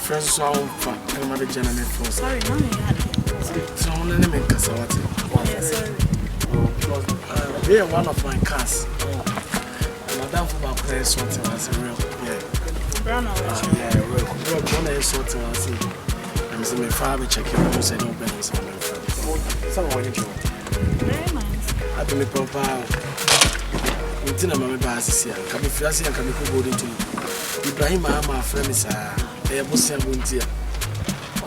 First song for another gentleman for sorry, no, you had so only name Kasawati. Yes, sorry. They are one of my cars. Madame for my place something was real. Yeah. Brown or yeah, real. One is something was it. I'm saying my father check it out say no balance on my friend. Someone you do. Very nice. I do me proper. Until my basis here. Can be fancy and can be good into Ibrahim my friend is I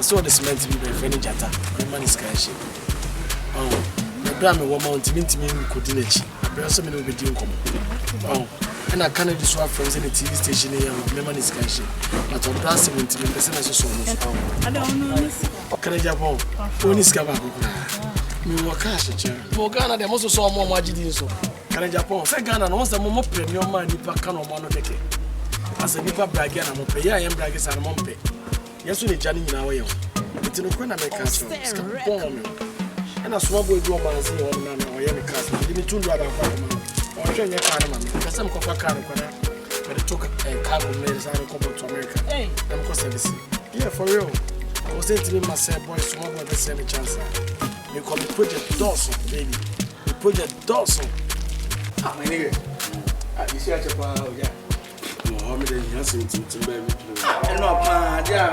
saw the cement to be my friend Jata. My man is cash. Oh, the Grammy woman to me could in it. I also will be doing come. Oh, and I can't just swap friends in the TV station here. My man is cash. But on that 17, the same as so much. I don't know this. Can I jump on? Only scabba. Me work cash. For Ghana, they also saw more magic. Can I jump on? Say Ghana, once the moment premium man, you pack on one of the cake. As a nipa brag and I'm pay, I am bragging and I'm pay. Yes, we need Johnny in our way. It's in a corner make us bomb. And a small boy do a man see one man or any cast. Give me 2 rather or train your car, because some copper car, but it took a cargo mails and a couple to America. Hey, I'm costing. Yeah, for real. I was saying to me myself, boy, small boy, the same chance. You call me Project Dawson, baby. The Project Dawson. Ah, my nigga. You see, I I'm going to baby. And no, dear, I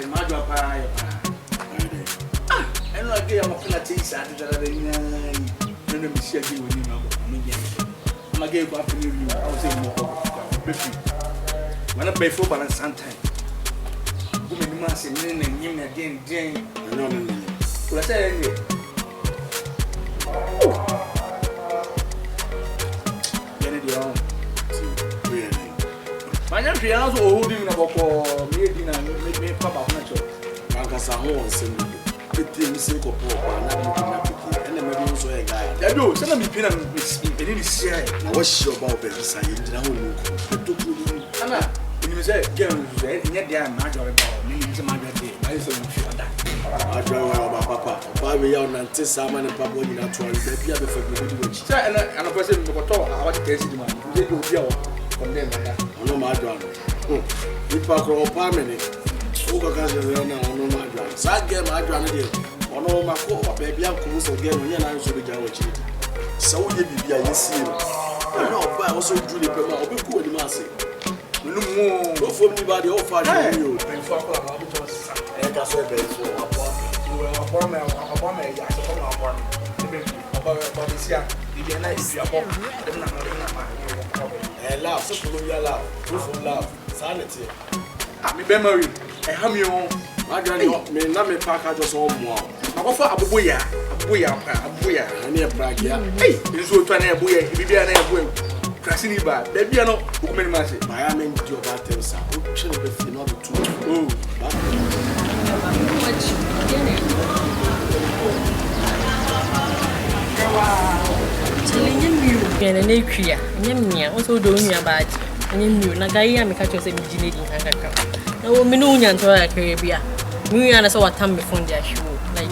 imagine a pie. And I gave him a taste at the other day. I'm going to after you. I was saying, when I pay for balance sometime, women must say, and him again, Jane. I know. Well, I said, my nephew also holding a book or making a make papa natural. Mancasa horns and pretty simple poor, and then also a guy. I do, send me pin and this year. I was sure about this. I didn't know. Anna, when you say, girls, yet they are mad about me, it's a mad day. I saw you feel that. I draw about papa. Why we are not someone and papa in natural. Maybe I have a and a person who talk about the case. They do here. No madam. If I grow up, permanent. Who can no madam? Sad game, madam. One of my co baby, I'm cool again when you're not so big. So you be a see. I know, but I also do the payment. I'll be cool in the massy. No more. Go for anybody offer you. And for and that's what they do. Love, so love, proof of love, sanity. Me memory, I have you on. My granny, me not me pack out just all more. I offer a boya, and near Bragia. Hey, this will turn a boy, if you be an air boy. Crashing bad, there be no woman massive. I am in your battles, who should be not the truth. Oh, and an acre, and also doing your bad, and you, Nagaya, make us a beginning. No, Minunian to a Caribbean. Me and I saw a time before their shoe. Like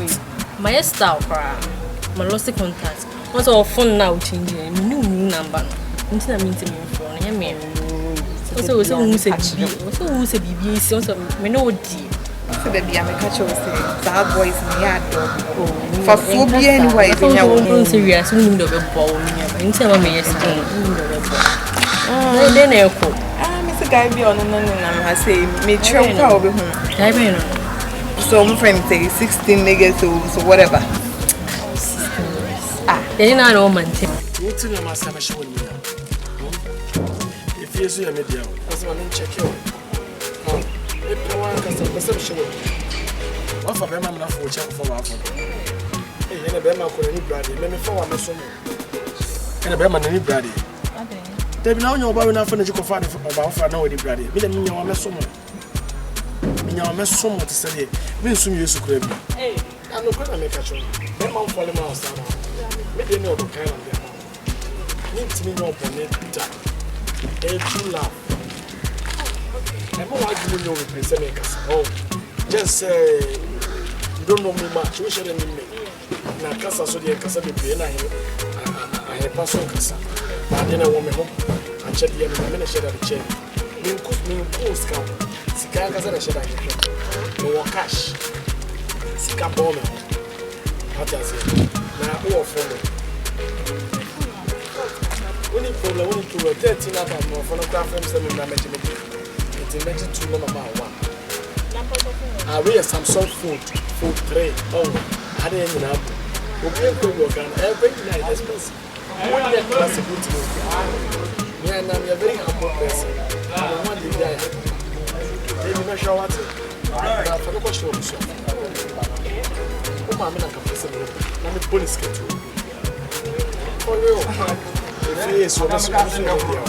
my style, my lost contact. What's all phone now changing? New number. Until I mean to me for me. Also, who's a BB, so me no dear. So baby, I'm a catcher. Bad boys in the yard. For phobia anyway, I don't serious. We know the ball. Until I may yesterday. Then I call. Mr. Guy be on and I say, me chill cow be home. So my friend say 16 niggas or whatever. Then I know man. What's in your master showing me? If you see a media, that's one in check you. If you want to perception, what for them? I'm not for check for our phone. Hey, and a Bema could any brady, let me forward my son. And a Bema any brady. They now know about enough for the father about for no brady. We don't know I'm so much. We know I'm so much to say, we soon use to crib. Hey, I'm not going to make a show. Them on for the mouse. Maybe know the kind of them. Need to know upon it. A true love. I'm not arguing with Presenters. Oh, just say you don't know me much. We shouldn't meet me. Now, Casa so the Casa be paying. I paso kasa. But then a woman home and check the men shed at the chair. Me cool scam. Sika kasa na shed at the chair. No cash. Sika bomb. What does it? Now who for me? When you problem, when you do 13 out of more for no craft from some management. It's a magic to number 1. I wear Samsung food 3. Oh, I didn't know. Okay, work on every night expensive. When you class a good move. Me and I'm a very humble person. I don't want to die. They do not show what for the question of the I'm not a I'm a police schedule. For real. Yes, so that's what I'm doing.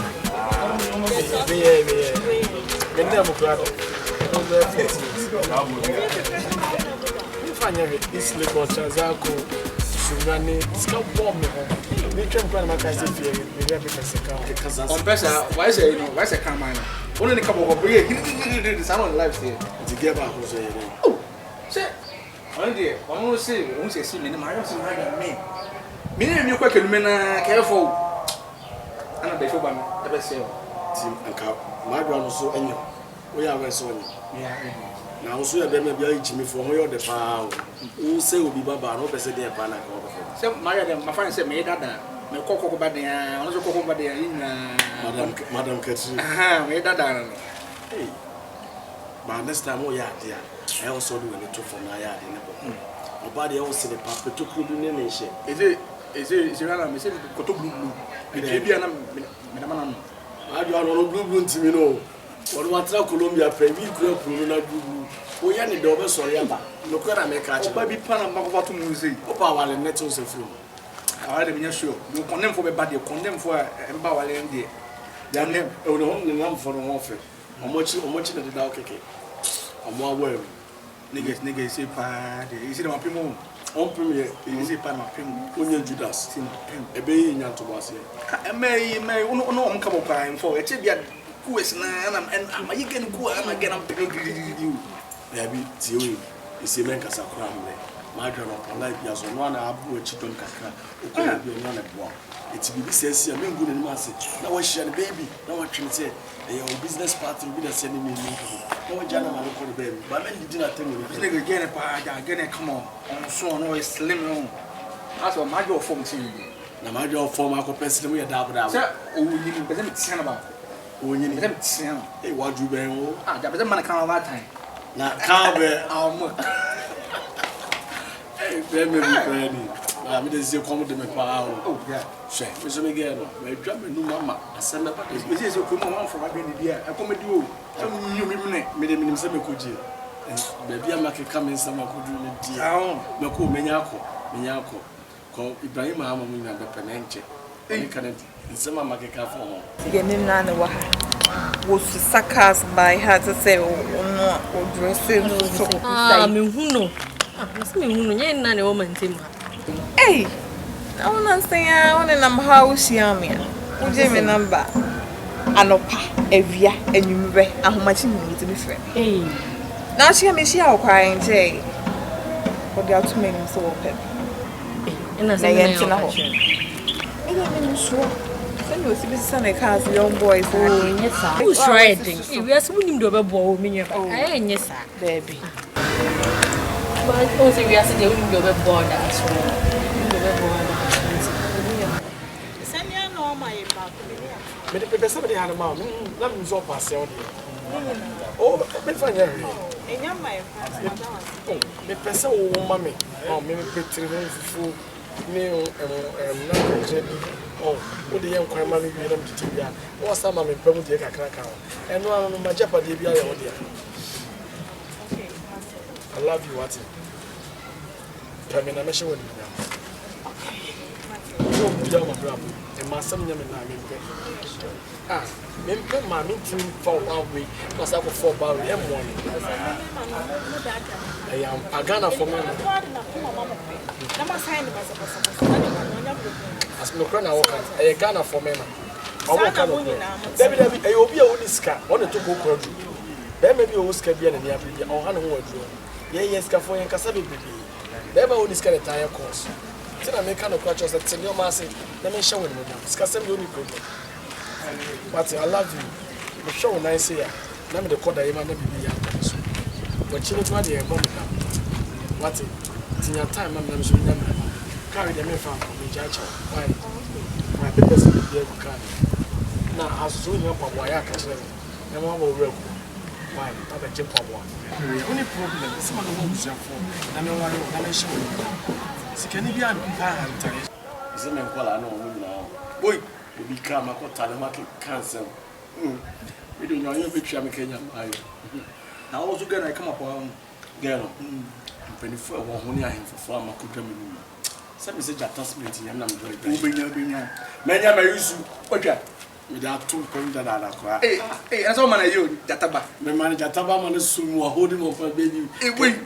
This little Chazako, Sumani, Scout bomb. We can find my cousin here. We have a on Pesa, why is it? Why is it come on? Only a couple of years. Someone lives here. Together, who's there? Oh, say, one day, one will say, won't say, see me, my house is right me. Meaning, you quick and men are careful. And they feel by me, ever say, Tim and Cow. My ground was so annual. We are very sorry. Now, also, I may be Jimmy for me or the power. Who say will be Baba, no better than a pan. So, my friend said, made that. My cocoa by the also cocoa by the Madam Catherine. Aha, made that. Hey, but next time, oh, yeah, dear. I also do a little for my yard in the book. Nobody else said the papa took good in the nation. Is it around me? Say, Coto Blue. Maybe I'm I do not blue to me. No, what Columbia pay me, Corona Blue. We are the double sorry about. Look at I make a baby pan and back to music. Opa, while the nettles of fruit. I am sure you condemn for a body, condemn for a bower and dear. Their name, only one for an offer. I'm watching the dog cake. I'm more worried. Niggas say, is it my people? On premier, is a pan of him, Union Judas, a bay in Yantobas. I may no come up crying for a tibia who is nan and I'm again go and again I'm picking you. There be Tio, is a man as a crown. My girl of life, yes, one abu a chicken kaka, who could be on a boy. It's be says, I mean, good and massive. Now I share the baby, now I can say, a business partner will be sending me. No gentleman for the baby, but then you did not tell me. Again, again, come on, so no, it's slim. That's what my girl form to you. Now, my girl form, I could pass we are double out. Oh, you need to say about. Oh, you need to say, hey, what you bear? Ah, that was a man account of that time. Now, can't bear our hey, baby, I'm going to come to my power. Oh, yeah. Say, Mr. Miguel, my drumming no mamma. I send up a business of one from my baby. I come with you. You made him semi could you. And maybe I make come in some could do it. No, cool, Minyako. Call Ibrahim Hamon and the Penanche. Any cannot in some Makaka for home. Getting none was to suck us by her to say, or dressing. Ah, who know? None a woman, Tim. Hey, I want to say, I want to know how she am here. Would you remember? Anopa, Evia, and you remember how much you need to be friend. Hey, now she may see how crying, Jay. But they are too many so open. And as I am sure. Then you see some cars, young boys. Oh, yes, sir. Who's riding? If we are swinging to a ball, yes, sir, baby. But also, we are sitting in the border. Send you know my back. Maybe somebody had a mouth. Let me so pass out. Oh, but fine. And you're my oh, the person who mammy, or maybe pretty full meal and not oh, what the young crime mammy be them to TV. Or some mammy probably take a crack out. And one of my jeopardy be out there. I love you, Watson. Come in, I'm sure with you now. Okay. My brother, and my son, ah, maybe my meeting for 1 week because I go for about M1. I am a gunner for me. As no crown, I walk out. I am a gunner for me. I walk out. David, I will be a only scar. One or two go. There may be a Oscar being in the Abbey or 100 word. Yes, Cafoy and Casabi baby. Never only scan a tire course. Then I make a question that tell your master, let me show you. Discuss them only problem. But I love you. The show nice here. Let me the code I am never be young. But you know what they are going to what it's in your time, I'm not sure. Carry them in from me, judge. Why? My business is here to carry. Now, as soon as you're a wire, catch them. No one will work. Why? Not a jump of one. The only problem is someone who is your phone. I know what I'm showing you. So, can you be a big is a man called I know now. Boy, you become a telemarket cancer. We don't know your picture, I'm a Kenyan. Now, also, again, I come up on girl. 24 1 year for farm, I could come in. Some message attachment, and I'm very big. Many are used to without 2 points that I cry. Hey, that's all man, you, Jataba. My manager Jataba is soon holding up a baby. Wait,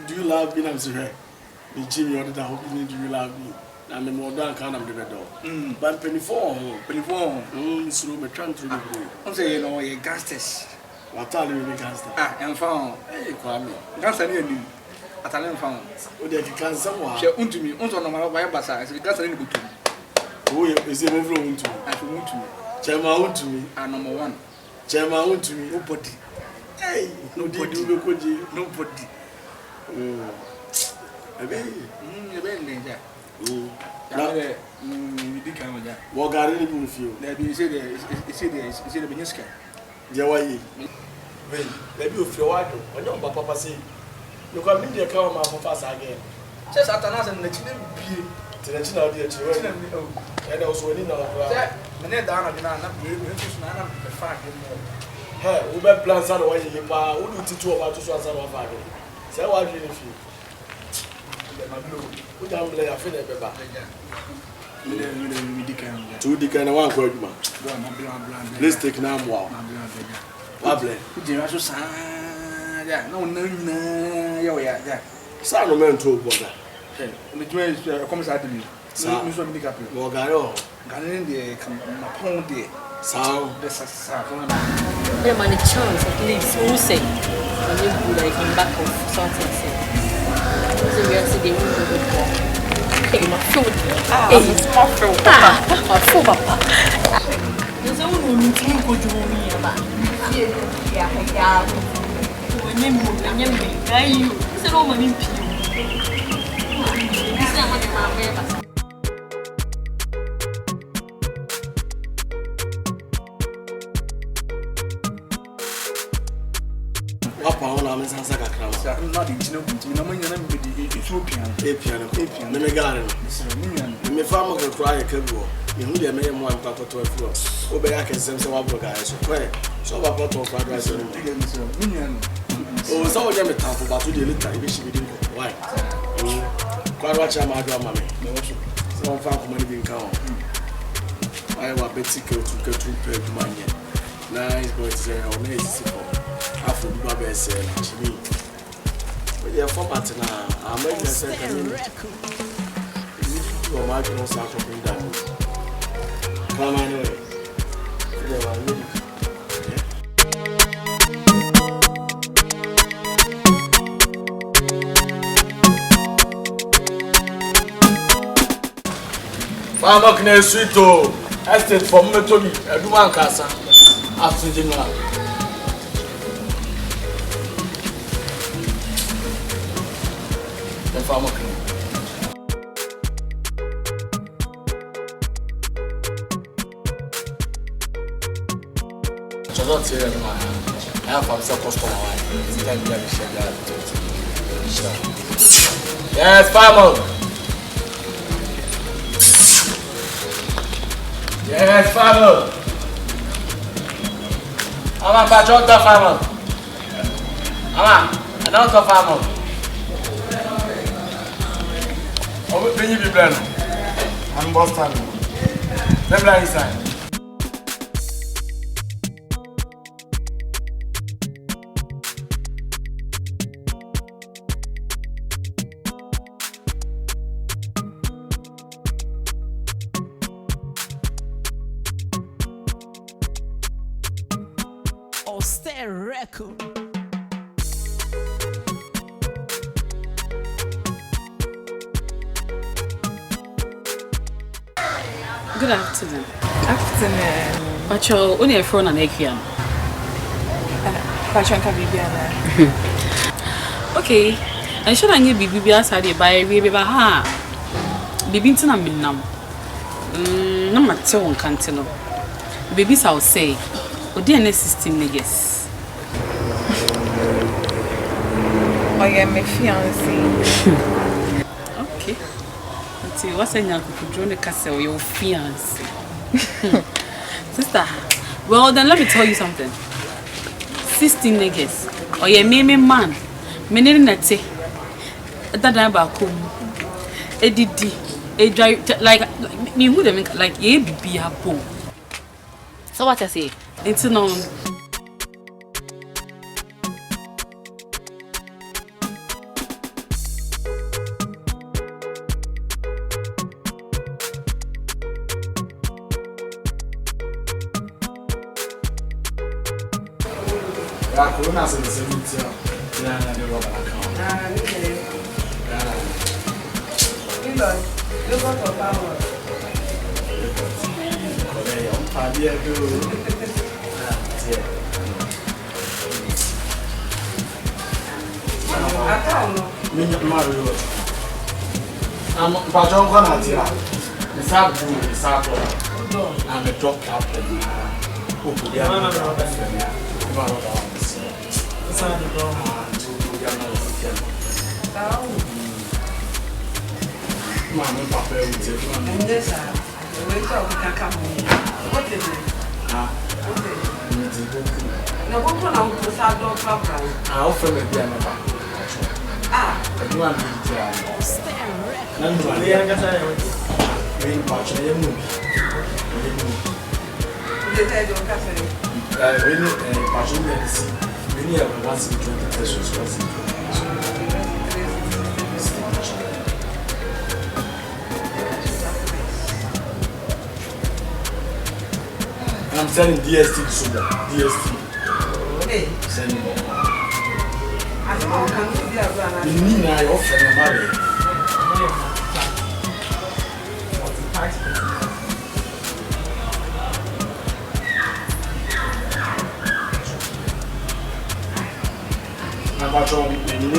do you love me? I'm sorry. The Jimmy ordered, I hope you need to love me. And the more than kind of the door. But 24, through my trunk through the blue. I'm saying, you know, you're gangsters. What are you, gangster? I'm found. Hey, Kwame. Gangster near you. Atalian found. Oh, they can someone. She won't to me. Also, no matter why, but I said, Gangster in the book. Oh, is it everyone to me? I won't to me. Chairman to me. And number 1. Chairman to me. Nobody. Hey, nobody. Nobody. What got any with you? Let me say the Beniska. Jawai. Wait, maybe if you want to, when your papa say, you can meet the car for us again. Just at another and let him be to the children of the children. And also, when you know, the net down and not be able to find him more. Hey, we better plan some way you are. Who do you teach you about to show some of our say what you feel? We don't play a film paper. Two decans and 1 quid man. Let's take now. Wow. Wable. No, yeah. Son man to brother. The comes out to me. So, Miss Dominic, Morgano, Ganin, the Pond, sound the Sacramento. Yeah, man, a chance at least. Who say? When you go, I come back of something. So, we are sitting with the ball. Hey, my food. It's my food. My food, papa. There's a woman who go to me about. Yeah. When you said, oh, my name. This is what my Papa, I'm not the Ethiopian. Let me garden. Me farmer can cry a cable. You need a man 1 papa to a floor. Obey, I can send some other guys. So, I got to fried rice. Oh, so I am a tough about 2 days later. Maybe she didn't go. Why? Quite watch my drama. Some farm money being count. I was Betsy to get to pay money. Nice boy, say, oh, nice. After the Baba said, Jimmy. But you're for Patina, I'm making a second record. You are marking us out of down. Come on, anyway. Farmer can sweet to estate from Metodi, Adum Casa, after dinner. Farmer not here, I have some customer. Yes, farmer. Yes, farmer. I'm a patron farmer. I'm not a farmer. When you be blind, I'm Boston. Let me inside. Austere record. Good afternoon. Afternoon. Pacho, only a phone and ekian. Pacho can be Okay. I should I need bibi aside by we ha. Bibi ntina minam. No matter on cantino. Babies I'll say. Odi ene 16 niggas. Oh yeah, my fiancé. Okay. See, what's in your journey castle, your fiancé? Sister, well then let me tell you something. 16 niggas. Oh yeah, me man. Menene nate. That Akumi. Edidi. E drive like me who them like ye be a boom. So what I say? It's no. Corona is the same thing. Yeah, the rubber account. YOGORT or power? I'm Bajon Conatia. The Sab do the Sab. I'm a drop captain. Who could be a man of the Mamma Papa with you. And this, we can come home. What is it? No, what one out to start dog club. I'll offer me the other. I do want to I'm selling DST to Sugar. DST. Hey. Sending more. I offer them money. About your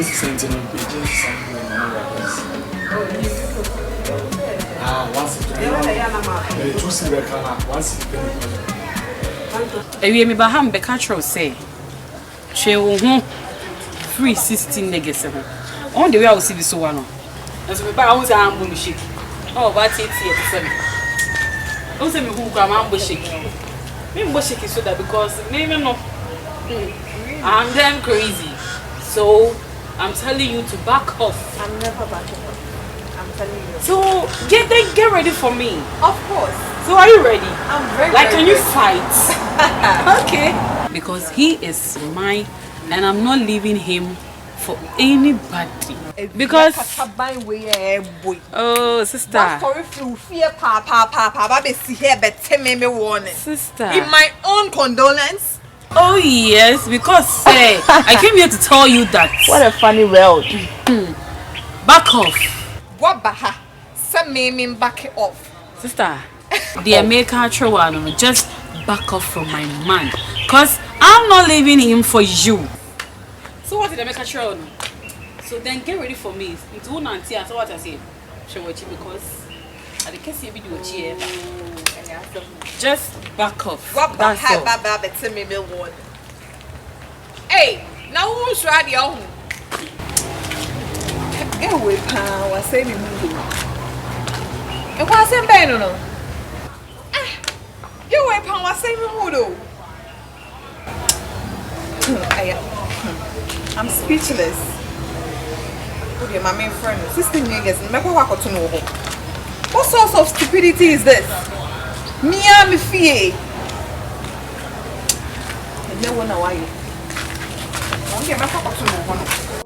sentiment, pages, something once me baham be catch say she wo free 16 niggas on the way I will see this one as me ba who say am shake oh but it here to me who say me who come am shake me mbo shake so that because me no I'm damn crazy so I'm telling you to back off. I'm never backing off. I'm telling you. So get ready for me. Of course. So are you ready? I'm very like very can you ready. fight? Okay. Because he is mine and I'm not leaving him for anybody. Because oh sister. Sister. In my own condolence. Oh yes, because say I came here to tell you that. What a funny world. Back off. What baha? Some me back off. Sister, the American one, just back off from my man. Cause I'm not leaving him for you. So what did American show? So then get ready for me. It's one auntie, so what I say. Show what you because I can't see video here. Just back off. What That's all. Hey, now who's ready? Oh, we pan was saying it wasn't bad, no. You were pan was saying I'm speechless. Okay, my main friend, sister niggas, never walk to know. What source of stupidity is this? Me and me fear. And then when I want you. Okay, my papa to know.